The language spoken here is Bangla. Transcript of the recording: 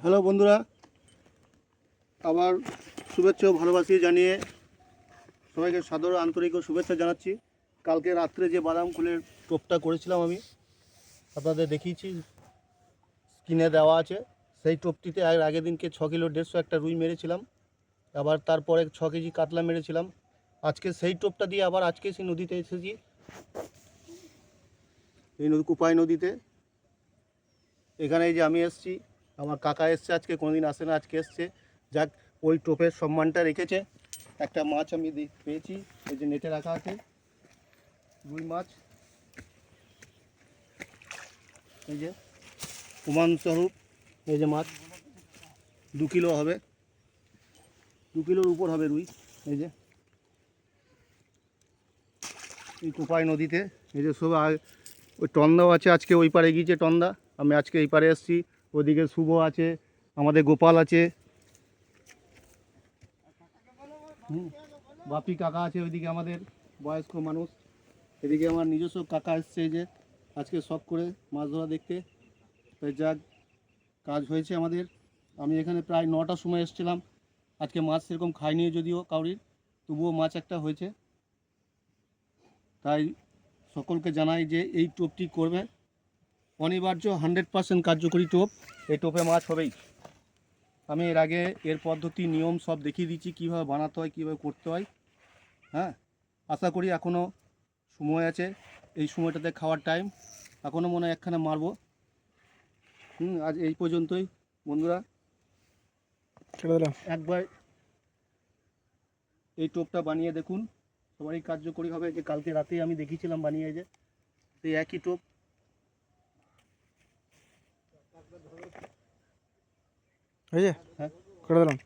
হ্যালো বন্ধুরা, আবার শুভেচ্ছা ও ভালোবাসি জানিয়ে সবাইকে সাদর আন্তরিক ও শুভেচ্ছা জানাচ্ছি। কালকে রাত্রে যে বাদাম ফুলের টোপটা করেছিলাম আমি আপনাদের দেখিয়েছি, স্ক্রিনে দেওয়া আছে। সেই টোপটিতে আগের দিনকে 6 কিলো 150 একটা রুই মেরেছিলাম, আবার তারপরে 6 কেজি কাতলা মেরেছিলাম। আজকে সেই টোপটা দিয়ে আবার আজকে সেই নদীতে এসেছি, এই কুপাই নদীতে। এখানে এই যে আমি এসেছি, আমার কাকা এসছে, আজকে কোনোদিন আসে না, আজকে এসছে। যাক, ওই টোপের সম্মানটা রেখেছে। একটা মাছ আমি পেয়েছি, এই যে নেটে রাখা আছে, রুই মাছ। এই যে প্রমাণস্বরূপ, এই যে মাছ 2 কিলো হবে, 2 কিলোর উপর হবে রুই। এই যে এই কোপাই নদীতে, এই যে সব ওই টন্দাও আছে, আজকে ওই পারে গিয়েছে টন্দা, আমি আজকে এই পারে এসেছি। ওদিকে শুভ আছে, আমাদের গোপাল আছে, বাপি কাকা আছে, ওইদিকে আমাদের বয়স্ক মানুষ, এদিকে আমার নিজস্ব কাকা এসছে, এই যে আজকে শখ করে মাছ ধরা দেখতে। তাই যাক, কাজ হয়েছে আমাদের। আমি এখানে প্রায় 9টার সময় এসেছিলাম, আজকে মাছ সেরকম খাইনি যদিও কাউরির, তবুও মাছ একটা হয়েছে। তাই সকলকে জানাই যে এই টোপটি করবে, অনিবার্য 100% কার্যকরী টোপ। এই টোপে মাছ হবেই। আমি এর আগে এর পদ্ধতি নিয়ম সব দেখিয়ে দিচ্ছি, কীভাবে বানাতে হয়, কীভাবে করতে হয়। হ্যাঁ, আশা করি এখনও সময় আছে, এই সময়টাতে খাওয়ার টাইম, এখনও মনে হয় একখানা মারবো। আজ এই পর্যন্তই বন্ধুরা। একবার এই টোপটা বানিয়ে দেখুন, সবারই কার্যকরী হবে। যে কালকে রাতেই আমি দেখিয়েছিলাম বানিয়ে, যে এই একই টোপ। এই যে হ্যাঁ, করে দিলাম।